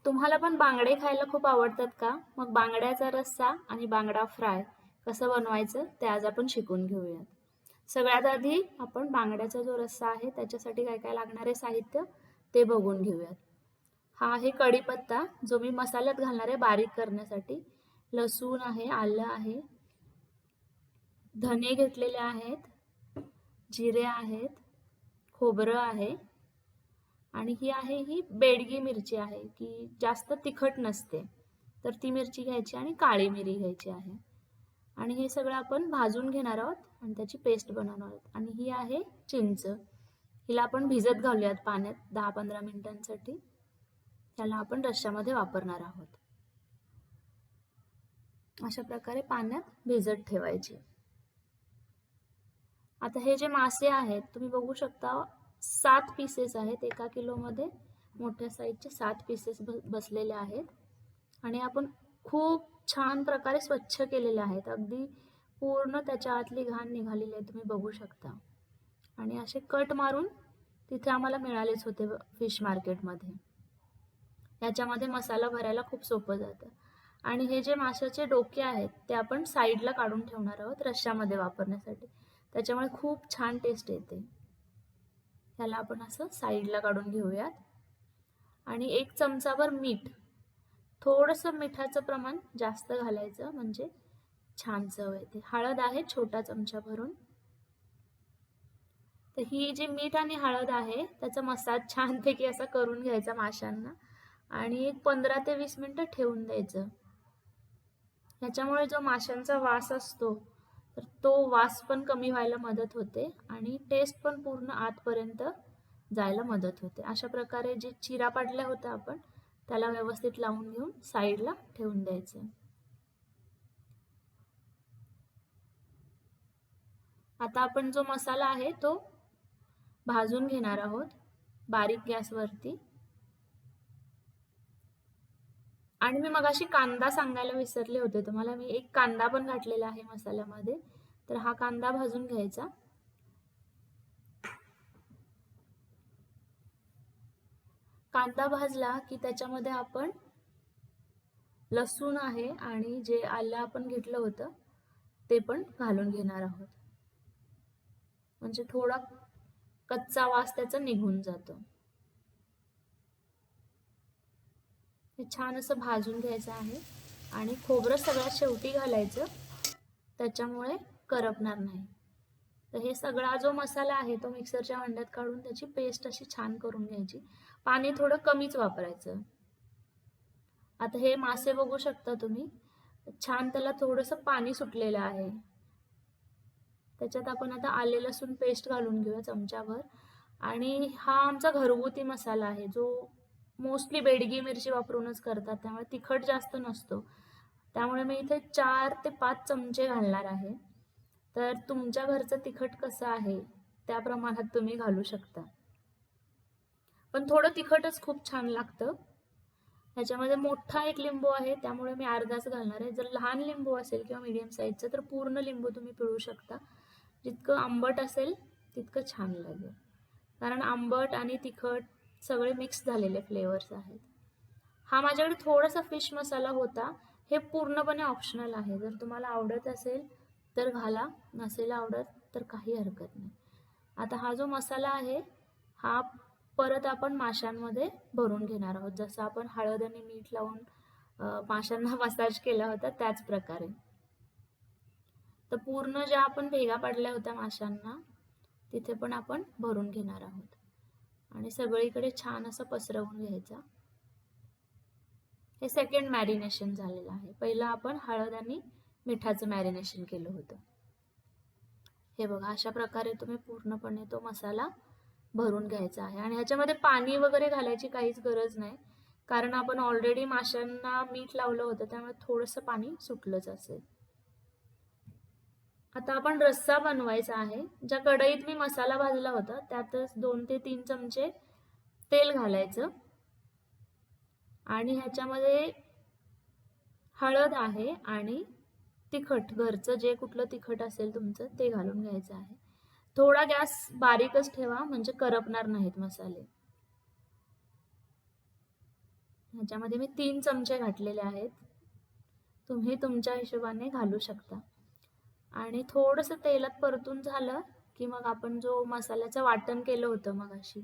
तुम्हाला पण बांगडे खायला खूप आवडतात का? मग बांगड्याचा रस्सा आणि बांगडा फ्राय कसं बनवायचं ते आज आपण शिकून घेऊयात. सगळ्यात आधी आपण बांगड्याचा जो रस्सा आहे त्याच्यासाठी काय काय लागणारे साहित्य ते बघून घेऊयात. हा आहे कढीपत्ता जो मी मसाल्यात घालणार आहे बारीक करण्यासाठी. लसूण आहे, आलं आहे, धने घेतलेले आहेत, जिरे आहेत, खोबरं आहे आणि ही बेडगी मिरची आहे की जास्त तिखट नसते. तर ती मिरची घ्यायची आणि काळी मिरी घ्यायची आहे. आणि हे सगळं आपण भाजून घेणार आहोत आणि त्याची पेस्ट बनवणार आहोत. आणि ही आहे चिंच. हिला आपण भिजत घालूयात पाण्यात 10-15 मिनिटांसाठी. त्याला आपण रश्श्यामध्ये वापरणार आहोत. अशा प्रकारे पाण्यात भिजत ठेवायचे. आता हे जे मासे आहेत तुम्ही बघू शकता 7 पीसेस आहेत. 1 किलोमध्ये मोठ्या साईजचे 7 पीसेस बसलेले आहेत. आणि आपण खूप छान प्रकारे स्वच्छ केलेले आहेत. अगदी पूर्ण त्याच्या आतली घाण निघालेली आहे, तुम्ही बघू शकता. आणि असे कट मारून तिथे आम्हाला मिळालेच होते फिश मार्केटमध्ये. याच्यामध्ये मसाला भरायला खूप सोपं जातं. आणि हे जे माशाचे डोके आहेत ते आपण साईडला काढून ठेवणार आहोत रश्श्यामध्ये वापरण्यासाठी. त्याच्यामुळे खूप छान टेस्ट येते. त्याला आपण असं साईडला काढून घेऊयात. आणि 1 चमचाभर मीठ, थोडंसं मिठाचं प्रमाण जास्त घालायचं म्हणजे छान चव येते. हळद आहे छोटा चमचा भरून. तर ही जी मीठ आणि हळद आहे त्याचा मसाज छानपैकी असा करून घ्यायचा माशांना आणि एक 15 ते 20 मिनिटं ठेवून द्यायचं. ह्याच्यामुळे जो माशांचा वास असतो तर तो वास पण कमी व्हायला मदत होते आणि टेस्ट पण पूर्ण आतपर्यंत जायला मदत होते. अशा प्रकारे जे चिरा पाडल्या होत्या आपण त्याला व्यवस्थित लावून घेऊन साईडला ठेवून द्यायचं. आता आपण जो मसाला आहे तो भाजून घेणार आहोत बारीक गॅसवरती. आणि मी मगाशी कांदा सांगायला विसरले होते तुम्हाला. मी 1 कांदा पण घातलेला आहे मसाल्यामध्ये. तर हा कांदा भाजून घ्यायचा. कांदा भाजला की त्याच्यामध्ये आपण लसूण आहे आणि जे आलं आपण घेतलं होतं ते पण घालून घेणार आहोत. म्हणजे थोडा कच्चा वास त्याचा निघून जातो. हे छान असं भाजून घ्यायचं आहे. आणि खोबरं सगळ्यात शेवटी घालायचं, त्याच्यामुळे करपणार नाही. तर हे सगळा जो मसाला आहे तो मिक्सरच्या भांड्यात काढून त्याची पेस्ट अशी छान करून घ्यायची. पाणी थोडं कमीच वापरायचं. आता हे मासे बघू शकता तुम्ही, छान त्याला थोडंसं पाणी सुटलेलं आहे. त्याच्यात आपण आता आले लसूण पेस्ट घालून घेऊया चमचाभर. आणि हा आमचा घरगुती मसाला आहे जो मोस्टली बेडगी मिरची वापरूनच करतात, त्यामुळे तिखट जास्त नसतो. त्यामुळे मी इथे 4 ते 5 चमचे घालणार आहे. तर तुमच्या घरचं तिखट कसं आहे त्या प्रमाणात तुम्ही घालू शकता. पण थोडं तिखटच खूप छान लागतं. ह्याच्यामध्ये मोठा 1 लिंबू आहे त्यामुळे मी अर्धाच घालणार आहे. जर लहान लिंबू असेल किंवा मीडियम साईजचं तर पूर्ण लिंबू तुम्ही पिळू शकता. जितकं आंबट असेल तितकं छान लागेल. कारण आंबट आणि तिखट सगळे मिक्स झालेले फ्लेवर्स आहेत. हा माझ्याकडे थोडासा फिश मसाला होता. हे पूर्णपणे ऑप्शनल आहे. जर तुम्हाला आवडत असेल तर घाला, नसेल आवडत तर काही हरकत नाही. आता हा जो मसाला आहे हा परत आपण माशांमध्ये भरून घेणार आहोत. जसं आपण हळद आणि मीठ लावून माशांना मसाज केला होता त्याच प्रकारे. तर पूर्ण ज्या आपण भेगा पाडल्या होत्या माशांना तिथे पण आपण भरून घेणार आहोत. आणि सगळीकडे छान असं पसरवून घ्यायचं. हे सेकंड मॅरिनेशन झालेलं आहे. पहिलं आपण हळद आणि मिठाचं मॅरिनेशन केलं होतं. हे बघा अशा प्रकारे तुम्ही पूर्णपणे तो मसाला भरून घ्यायचा आहे. आणि ह्याच्यामध्ये पाणी वगैरे घालायची काहीच गरज नाही, कारण आपण ऑलरेडी माशांना मीठ लावलं होतं त्यामुळे थोडंसं पाणी सुटलंच असेल. आता आपण रस्सा बनवायचा आहे. ज्या कढईत मी मसाला भाजला होता त्यातच 2 ते 3 चमचे तेल घालायचं. आणि ह्याच्यामध्ये हळद आहे आणि तिखट, घरचं जे कुठलं तिखट असेल तुमचं ते घालून घ्यायचं आहे. थोडा गॅस बारीकच ठेवा म्हणजे करपणार नाहीत मसाले. ह्याच्यामध्ये मी 3 चमचे घातलेले आहेत. तुम्ही तुमच्या हिशोबाने घालू शकता. आणि थोडंसं तेलात परतून झालं की मग आपण जो मसाल्याचं वाटण केलं होतं मगाशी,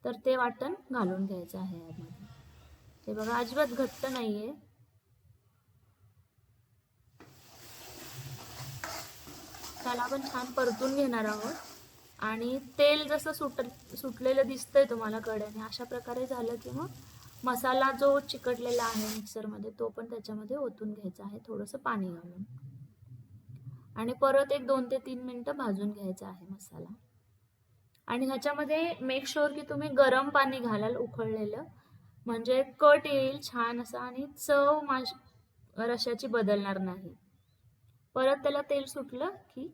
तर ते वाटण घालून घ्यायचं आहे यामध्ये. हे बघा अजिबात घट्ट नाहीये. त्याला आपण छान परतून घेणार आहोत. आणि तेल जसं सुटलेलं दिसतंय तुम्हाला कढईने, अशा प्रकारे झालं की मग मसाला जो चिकटलेला आहे मिक्सरमध्ये तो पण त्याच्यामध्ये ओतून घ्यायचा आहे थोडंसं पाणी घालून. आणि परत एक 2 ते 3 मिनिटं भाजून घ्यायचा आहे मसाला. आणि ह्याच्यामध्ये मेक शुअर की तुम्ही गरम पाणी घालाल उकळलेलं, म्हणजे कट येईल छान असा आणि चव रश्याची बदलणार नाही. परत त्याला तेल सुटलं की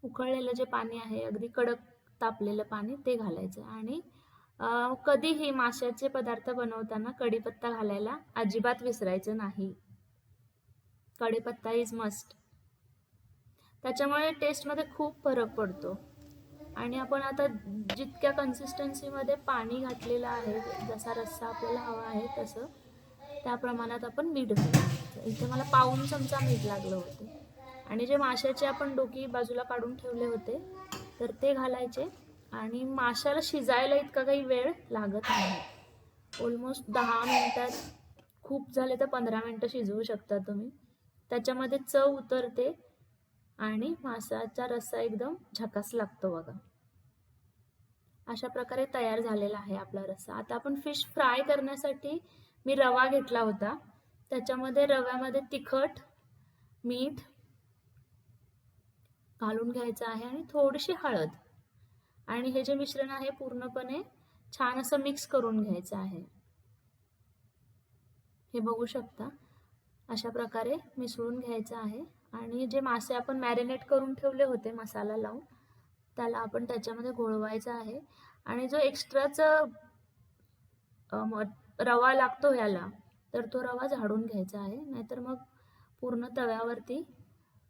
उकळलेलं जे पाणी आहे अगदी कडक तापलेलं पाणी ते घालायचं. आणि कधीही माशाचे पदार्थ बनवताना कढीपत्ता घालायला अजिबात विसरायचं नाही. कढीपत्ता इज मस्ट. त्याच्यामुळे टेस्टमध्ये खूप फरक पडतो. आणि आपण आता जितक्या कन्सिस्टन्सीमध्ये पाणी घातलेलं आहे, जसा रस्सा आपल्याला हवा आहे तसं त्या प्रमाणात आपण मीठ घालायचं. इथे मला पाऊण चमचा मीठ लागलं होतं. आणि जे माशाचे आपण डोकी बाजूला काढून ठेवले होते तर ते घालायचे. आणि माशाला शिजायला इतका काही वेळ लागत नाही. ऑलमोस्ट 10 मिनिटात, खूप झाले तर 15 मिनिटं शिजवू शकता तुम्ही. त्याच्यामध्ये चव उतरते आणि माशाचा रस्सा एकदम झकास लागतो बघा. अशा प्रकारे तयार झालेला आहे आपला रस्सा. आता आपण फिश फ्राय करण्यासाठी मी रवा घेतला होता. त्याच्यामध्ये रव्यामध्ये तिखट, मीठ घालून घ्यायचं आहे आणि थोडीशी हळद. आणि हे जे मिश्रण आहे पूर्णपणे छान असं मिक्स करून घ्यायचं आहे. हे बघू शकता अशा प्रकारे मिसळून घ्यायचं आहे. आणि जे मासे आपण मॅरिनेट करून ठेवले होते मसाला लावून, त्याला आपण त्याच्यामध्ये घोळवायचं आहे. आणि जो एक्स्ट्राचा रवा लागतो ह्याला, तर तो रवा झाडून घ्यायचा आहे, नाहीतर मग पूर्ण तव्यावरती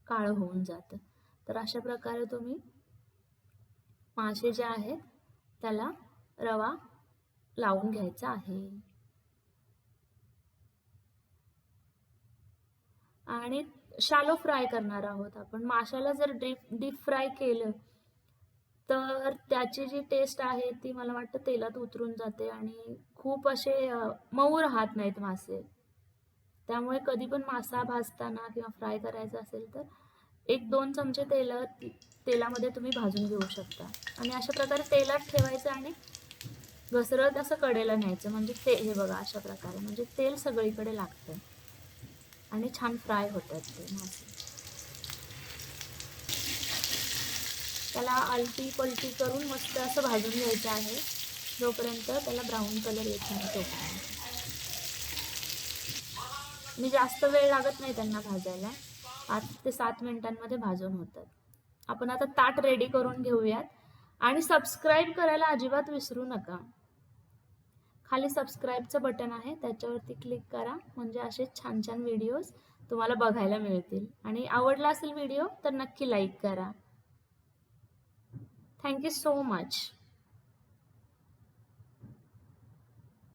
काळं होऊन जातं. तर अशा प्रकारे तुम्ही मासे जे आहेत त्याला रवा लावून घ्यायचा आहे. आणि शॅलो फ्राय करणार आहोत आपण. माशाला जर डीप फ्राय केलं तर त्याची जी टेस्ट आहे ती मला वाटतं तेलात उतरून जाते आणि खूप असे मऊ राहत नाहीत मासे. त्यामुळे कधी पण मासा भाजताना किंवा फ्राय करायचा असेल तर 1-2 चमचे तेलामध्ये तुम्ही भाजून घेऊ शकता. आणि अशा प्रकारे तेलात ठेवायचं आणि घसरत असं कडेला न्यायचं, म्हणजे ते हे बघा अशा प्रकारे, म्हणजे तेल सगळीकडे लागतं आणि छान फ्राय होतात ते मासे. त्याला आलटी पलटी करून मस्त असं भाजून घ्यायचं आहे, जोपर्यंत त्याला ब्राऊन कलर येत नाही तोपर्यंत. मी जास्त वेळ लागत नाही त्यांना भाजायला, 5 ते 7 मिनिटांमध्ये भाजून होतात. आपण आता ताट रेडी करून घेऊयात. आणि सबस्क्राईब करायला अजिबात विसरू नका. खाली सबस्क्राईबचं बटन आहे, त्याच्यावरती क्लिक करा, म्हणजे असे छान छान व्हिडिओज तुम्हाला बघायला मिळतील. आणि आवडला असेल व्हिडिओ तर नक्की लाईक करा. Thank you so much.